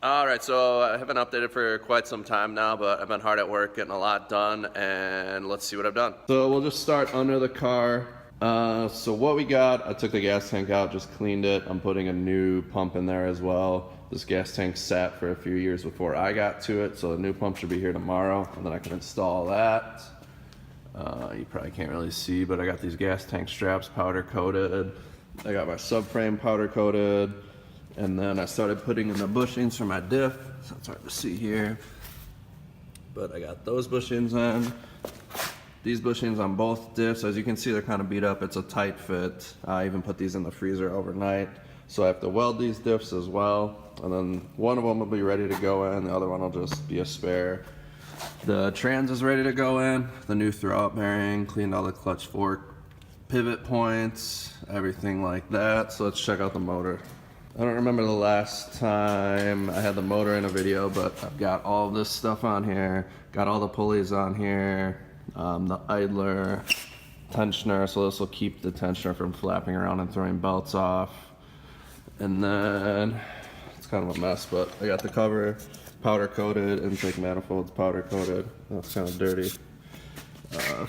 All right, so I haven't updated for quite some time now, but I've been hard at work getting a lot done, and let's see what I've done. So we'll just start under the car. So what we got, I took the gas tank out, just cleaned it. I'm putting a new pump in there as well. This gas tank sat for a few years before I got to it, so the new pump should be here tomorrow, and then I can install that. You probably can't really see, but I got these gas tank straps powder coated. I got my subframe powder coated. And then I started putting in the bushings for my diff, so it's hard to see here. But I got those bushings in. These bushings on both diffs, as you can see, they're kind of beat up. It's a tight fit. I even put these in the freezer overnight. So I have to weld these diffs as well. And then one of them will be ready to go in, the other one will just be a spare. The trans is ready to go in. The new throwout bearing, cleaned all the clutch fork pivot points, everything like that. So let's check out the motor. I don't remember the last time I had the motor in a video, but I've got all this stuff on here. Got all the pulleys on here, the idler, tensioner, so this will keep the tensioner from flapping around and throwing belts off. And then, it's kind of a mess, but I got the cover powder coated, intake manifolds powder coated. That's kind of dirty.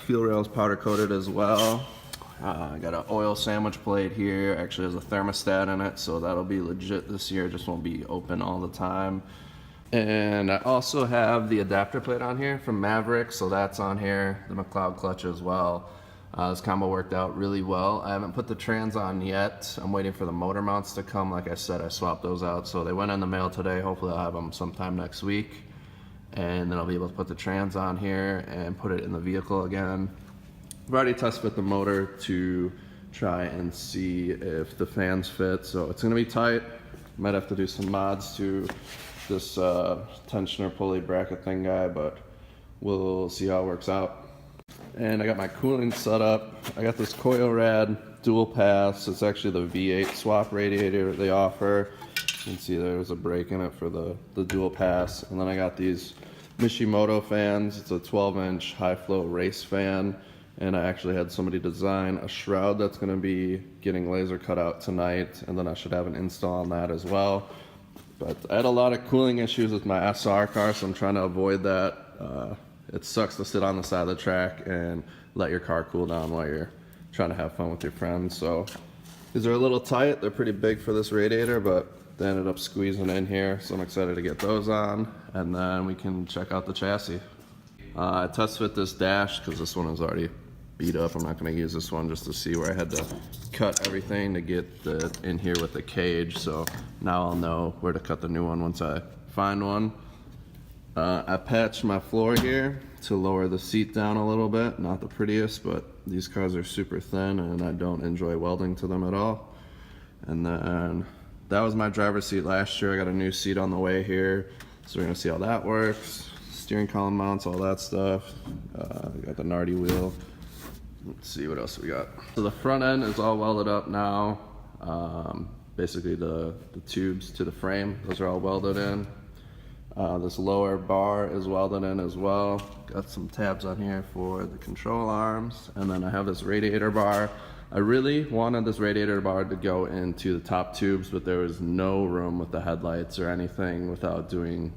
Fuel rails powder coated as well. I got an oil sandwich plate here, actually has a thermostat in it, so that'll be legit this year, just won't be open all the time. And I also have the adapter plate on here from Maverick, so that's on here, the McLeod clutch as well. This combo worked out really well. I haven't put the trans on yet. I'm waiting for the motor mounts to come. Like I said, I swapped those out, so they went in the mail today. Hopefully I'll have them sometime next week. And then I'll be able to put the trans on here and put it in the vehicle again. I've already test fit the motor to try and see if the fans fit, so it's gonna be tight. Might have to do some mods to this tensioner pulley bracket thing guy, but we'll see how it works out. And I got my cooling set up. I got this Koyorad dual pass. It's actually the V8 swap radiator they offer. You can see there's a break in it for the dual pass. And then I got these Mishimoto fans. It's a 12-inch high flow race fan. And I actually had somebody design a shroud that's going to be getting laser cut out tonight, and then I should have an install on that as well. But I had a lot of cooling issues with my SR car, so I'm trying to avoid that. It sucks to sit on the side of the track and let your car cool down while you're trying to have fun with your friends. So these are a little tight. They're pretty big for this radiator, but they ended up squeezing in here, so I'm excited to get those on, and then we can check out the chassis. I test fit this dash because this one is already beat up. I'm not going to use this one just to see where I had to cut everything to get in here with the cage, so now I'll know where to cut the new one once I find one. I patched my floor here to lower the seat down a little bit. Not the prettiest, but these cars are super thin and I don't enjoy welding to them at all. And then that was my driver's seat last year. I got a new seat on the way here, so we're going to see how that works. Steering column mounts, all that stuff. We got the Nardi wheel. Let's see what else we got. So the front end is all welded up now. Basically the tubes to the frame, those are all welded in. This lower bar is welded in as well. Got some tabs on here for the control arms. And then I have this radiator bar. I really wanted this radiator bar to go into the top tubes, but there was no room with the headlights or anything without doing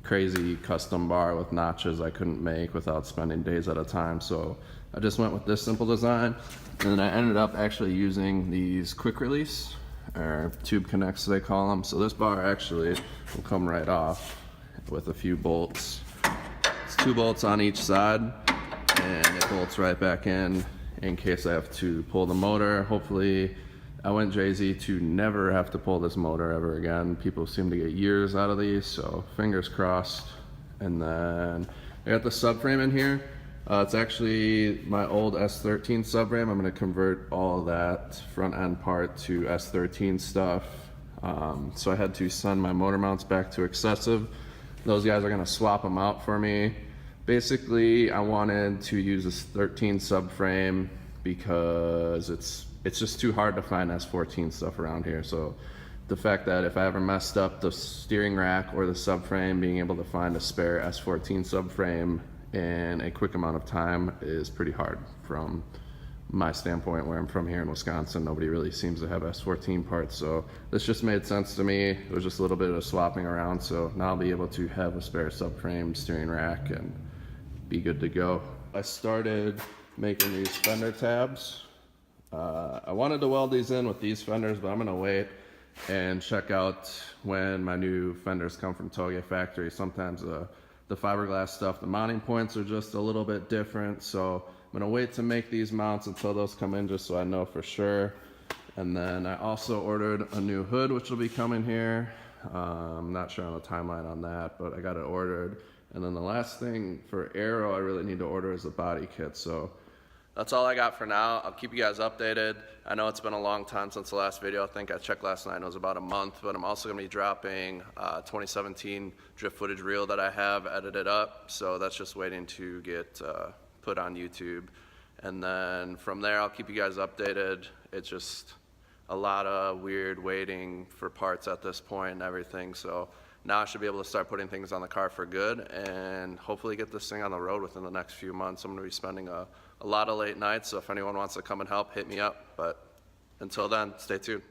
crazy custom bar with notches I couldn't make without spending days at a time. So I just went with this simple design, and then I ended up actually using these quick release, or tube connects they call them. So this bar actually will come right off with a few bolts. It's 2 bolts on each side, and it bolts right back in case I have to pull the motor. Hopefully, I went Jay-Z to never have to pull this motor ever again. People seem to get years out of these, so fingers crossed. And then I got the subframe in here. It's actually my old S13 subframe. I'm gonna convert all of that front end part to S13 stuff. So I had to send my motor mounts back to Excessive. Those guys are gonna swap them out for me. Basically, I wanted to use this 13 subframe because it's just too hard to find S14 stuff around here. So the fact that if I ever messed up the steering rack or the subframe, being able to find a spare S14 subframe in a quick amount of time is pretty hard from my standpoint, where I'm from here in Wisconsin, nobody really seems to have S14 parts, so this just made sense to me. It was just a little bit of swapping around, so now I'll be able to have a spare subframe steering rack and be good to go. I started making these fender tabs. I wanted to weld these in with these fenders, but I'm gonna wait and check out when my new fenders come from Toge factory. Sometimes the fiberglass stuff, the mounting points are just a little bit different, so I'm gonna wait to make these mounts until those come in, just so I know for sure. And then I also ordered a new hood, which will be coming here. I'm not sure on the timeline on that, but I got it ordered. And then the last thing for Aero I really need to order is a body kit. So that's all I got for now. I'll keep you guys updated. I know it's been a long time since the last video. I think I checked last night, it was about a month, but I'm also gonna be dropping 2017 drift footage reel that I have edited up. So that's just waiting to get put on YouTube. And then from there, I'll keep you guys updated. It's just a lot of weird waiting for parts at this point and everything. So now I should be able to start putting things on the car for good and hopefully get this thing on the road within the next few months. I'm gonna be spending a lot of late nights, so if anyone wants to come and help, hit me up. But until then, stay tuned.